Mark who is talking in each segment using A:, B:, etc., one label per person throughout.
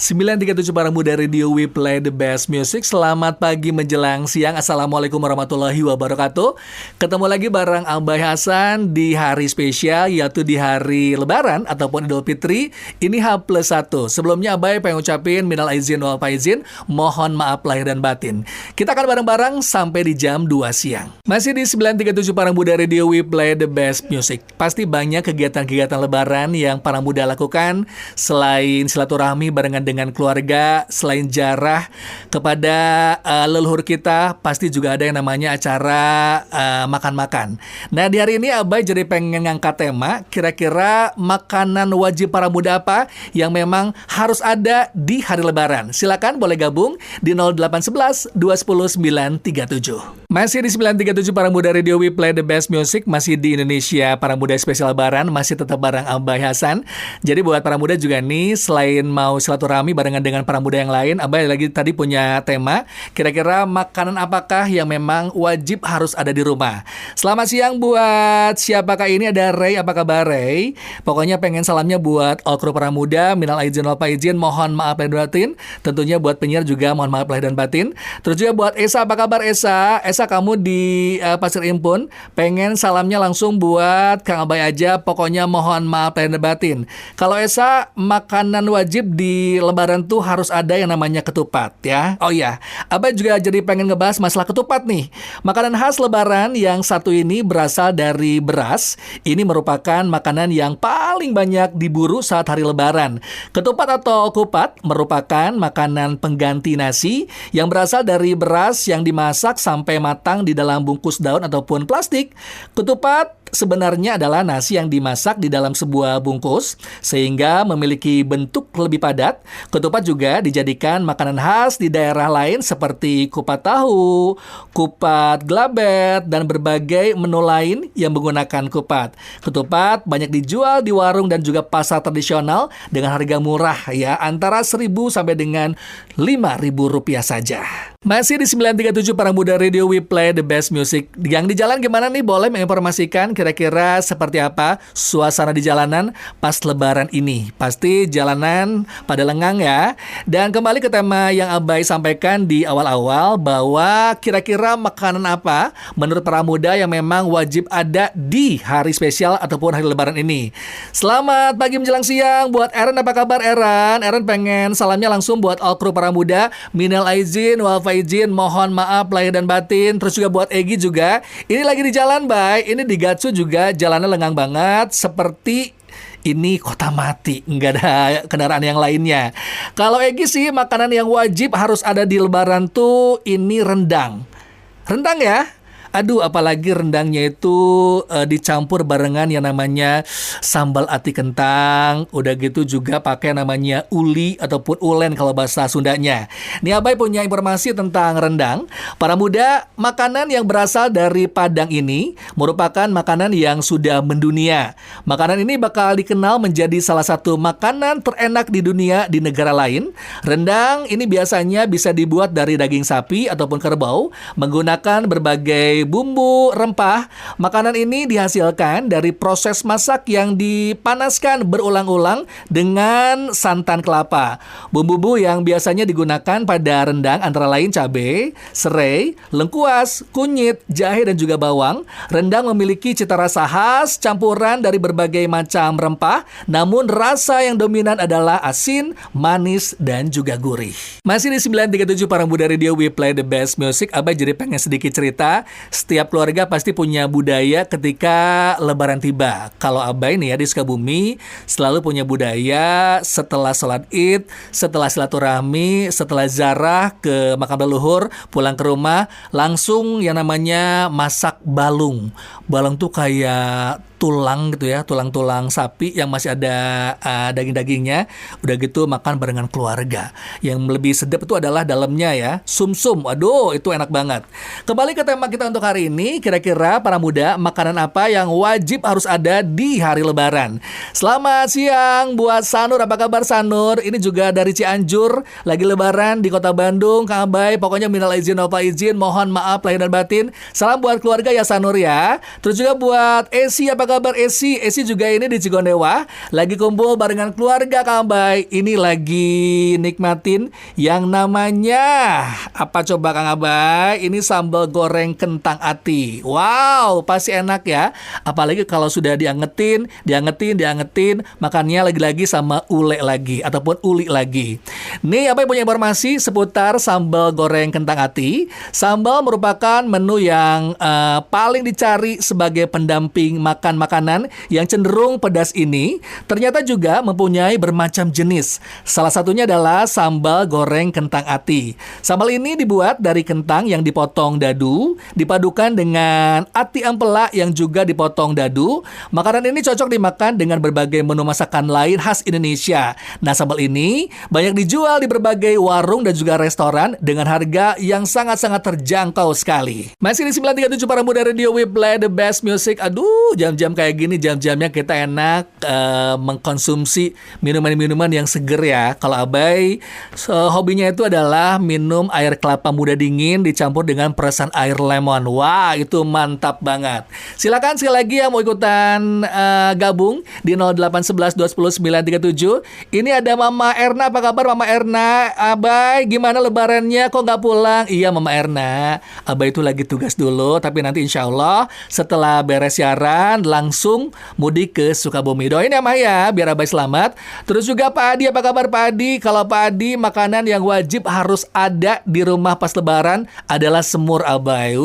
A: 937 para muda radio, we play the best music. Selamat pagi menjelang siang. Assalamualaikum warahmatullahi wabarakatuh. Ketemu lagi bareng Abai Hasan di hari spesial, yaitu di hari Lebaran ataupun Idul Fitri. Ini H+1. Sebelumnya Abai pengen ucapin minal aizin wal faizin, mohon maaf lahir dan batin. Kita akan bareng-bareng sampai di jam 2 siang. Masih di 937 para muda radio, we play the best music. Pasti banyak kegiatan-kegiatan Lebaran yang para muda lakukan selain silaturahmi barengan dengan keluarga, selain jarah kepada leluhur kita, pasti juga ada yang namanya acara makan-makan. Nah, di hari ini Abai jadi pengen ngangkat tema, kira-kira makanan wajib para muda apa yang memang harus ada di hari Lebaran. Silakan boleh gabung di 0811 210 937. Masih di 937 para muda radio, we play the best music. Masih di Indonesia para muda spesial Lebaran, masih tetap bareng Abai Hasan. Jadi buat para muda juga nih, selain mau silaturahmi barengan dengan para muda yang lain, Abai lagi tadi punya tema, kira-kira makanan apakah yang memang wajib harus ada di rumah. Selamat siang buat siapakah ini, ada Ray, apa kabar Ray? Pokoknya pengen salamnya buat all kru para muda, minal aizin wal faizin, mohon maaf lahir dan batin. Tentunya buat penyiar juga mohon maaf lahir dan batin. Terus juga buat Esa, apa kabar Esa? Esa, kamu di Pasir Impun, pengen salamnya langsung buat Kang Abai aja, pokoknya mohon maaf lahir dan batin. Kalau Esa, makanan wajib di Lebaran tuh harus ada yang namanya ketupat ya. Oh iya, Abai juga jadi pengen ngebahas masalah ketupat nih. Makanan khas Lebaran yang satu ini berasal dari beras. Ini merupakan makanan yang paling banyak diburu saat hari Lebaran. Ketupat atau kupat merupakan makanan pengganti nasi yang berasal dari beras yang dimasak sampai matang di dalam bungkus daun ataupun plastik. Ketupat sebenarnya adalah nasi yang dimasak di dalam sebuah bungkus sehingga memiliki bentuk lebih padat. Ketupat juga dijadikan makanan khas di daerah lain seperti kupat tahu, kupat gelabet, dan berbagai menu lain yang menggunakan kupat. Ketupat banyak dijual di warung dan juga pasar tradisional dengan harga murah ya, antara 1.000 sampai dengan 5.000 rupiah saja. Masih di 937 para muda radio, we play the best music. Yang di jalan gimana nih? Boleh menginformasikan kira-kira seperti apa suasana di jalanan pas Lebaran ini? Pasti jalanan pada lengang ya. Dan kembali ke tema yang Abai sampaikan di awal-awal, bahwa kira-kira makanan apa menurut para muda yang memang wajib ada di hari spesial ataupun hari Lebaran ini. Selamat pagi menjelang siang buat Aaron, apa kabar Aaron? Aaron pengen salamnya langsung buat all kru para muda, minal aizin wal faizin, mohon maaf lahir dan batin. Terus juga buat Egi juga, ini lagi di jalan Bay, ini di Gatsu juga jalannya lengang banget, seperti ini kota mati, nggak ada kendaraan yang lainnya. Kalau Egi sih, makanan yang wajib harus ada di Lebaran tuh ini rendang. Rendang ya. Aduh, apalagi rendangnya itu dicampur barengan yang namanya sambal ati kentang. Udah gitu juga pakai namanya uli ataupun ulen kalau bahasa Sundanya. Nih Abai punya informasi tentang rendang. Para muda, makanan yang berasal dari Padang ini merupakan makanan yang sudah mendunia. Makanan ini bakal dikenal menjadi salah satu makanan terenak di dunia di negara lain. Rendang ini biasanya bisa dibuat dari daging sapi ataupun kerbau menggunakan berbagai bumbu rempah. Makanan ini dihasilkan dari proses masak yang dipanaskan berulang-ulang dengan santan kelapa. Bumbu-bumbu yang biasanya digunakan pada rendang antara lain cabai, serai, lengkuas, kunyit, jahe, dan juga bawang. Rendang memiliki cita rasa khas campuran dari berbagai macam rempah, namun rasa yang dominan adalah asin, manis, dan juga gurih. Masih di 937 para muda radio, we play the best music. Abai jadi pengen sedikit cerita. Setiap keluarga pasti punya budaya ketika Lebaran tiba. Kalau Abai nih ya di Sukabumi selalu punya budaya setelah sholat Id, setelah silaturahmi, setelah ziarah ke makam leluhur, pulang ke rumah langsung yang namanya masak balung. Balung tuh kayak tulang gitu ya, tulang-tulang sapi yang masih ada daging-dagingnya. Udah gitu makan barengan keluarga. Yang lebih sedap itu adalah dalamnya ya, sumsum. Aduh, itu enak banget. Kembali ke tema kita untuk hari ini, kira-kira para muda, makanan apa yang wajib harus ada di hari Lebaran? Selamat siang buat Sanur, apa kabar Sanur? Ini juga dari Cianjur, lagi Lebaran di Kota Bandung. Kang Abai, pokoknya minal izin wal faizin, mohon maaf lahir dan batin. Salam buat keluarga ya Sanur ya. Terus juga buat Esi, apa kabar Esi? Esi juga ini di Cigondewa, lagi kumpul barengan keluarga Kang Abay. Ini lagi nikmatin yang namanya apa coba Kang Abay? Ini sambal goreng kentang ati. Wow, pasti enak ya. Apalagi kalau sudah diangetin, makannya lagi-lagi sama ule lagi ataupun uli lagi. Nih Abay punya informasi seputar sambal goreng kentang ati. Sambal merupakan menu yang paling dicari sebagai pendamping makan makanan yang cenderung pedas ini. Ternyata juga mempunyai bermacam jenis. Salah satunya adalah sambal goreng kentang ati. Sambal ini dibuat dari kentang yang dipotong dadu, dipadukan dengan ati ampela yang juga dipotong dadu. Makanan ini cocok dimakan dengan berbagai menu masakan lain khas Indonesia. Nah, sambal ini banyak dijual di berbagai warung dan juga restoran dengan harga yang sangat-sangat terjangkau sekali. Masih di 937 para muda radio, we play the best music. Aduh, jam-jam kayak gini, jam-jamnya kita enak mengkonsumsi minuman-minuman yang seger ya. Kalau Abay hobinya itu adalah minum air kelapa muda dingin dicampur dengan peresan air lemon. Wah, itu mantap banget. Silakan sekali lagi yang mau ikutan gabung di 0811 210 937. Ini ada Mama Erna. Apa kabar Mama Erna? Abay, gimana lebarannya? Kok nggak pulang? Iya Mama Erna, Abay itu lagi tugas dulu, tapi nanti insya Allah setelah beres siaran langsung mudik ke Sukabumi. Doain ya Mah ya, biar Abay selamat. Terus juga Pak Adi, apa kabar Pak Adi? Kalau Pak Adi, makanan yang wajib harus ada di rumah pas lebaran adalah semur Abay.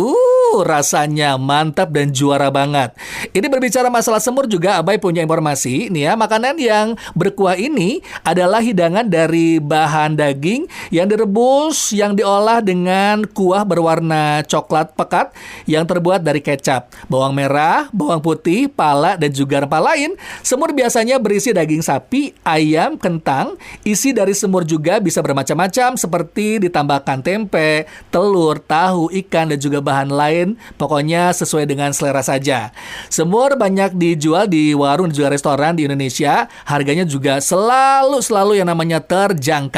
A: Rasanya mantap dan juara banget. Ini berbicara masalah semur juga Abay punya informasi nih ya. Makanan yang berkuah ini adalah hidangan dari bahan daging yang direbus, yang diolah dengan kuah berwarna coklat pekat yang terbuat dari kecap, bawang merah, bawang putih, pala, dan juga rempah lain. Semur biasanya berisi daging sapi, ayam, kentang. Isi dari semur juga bisa bermacam-macam seperti ditambahkan tempe, telur, tahu, ikan, dan juga bahan lain. Pokoknya sesuai dengan selera saja. Semur banyak dijual di warung dan juga restoran di Indonesia. Harganya juga selalu yang namanya terjangkau.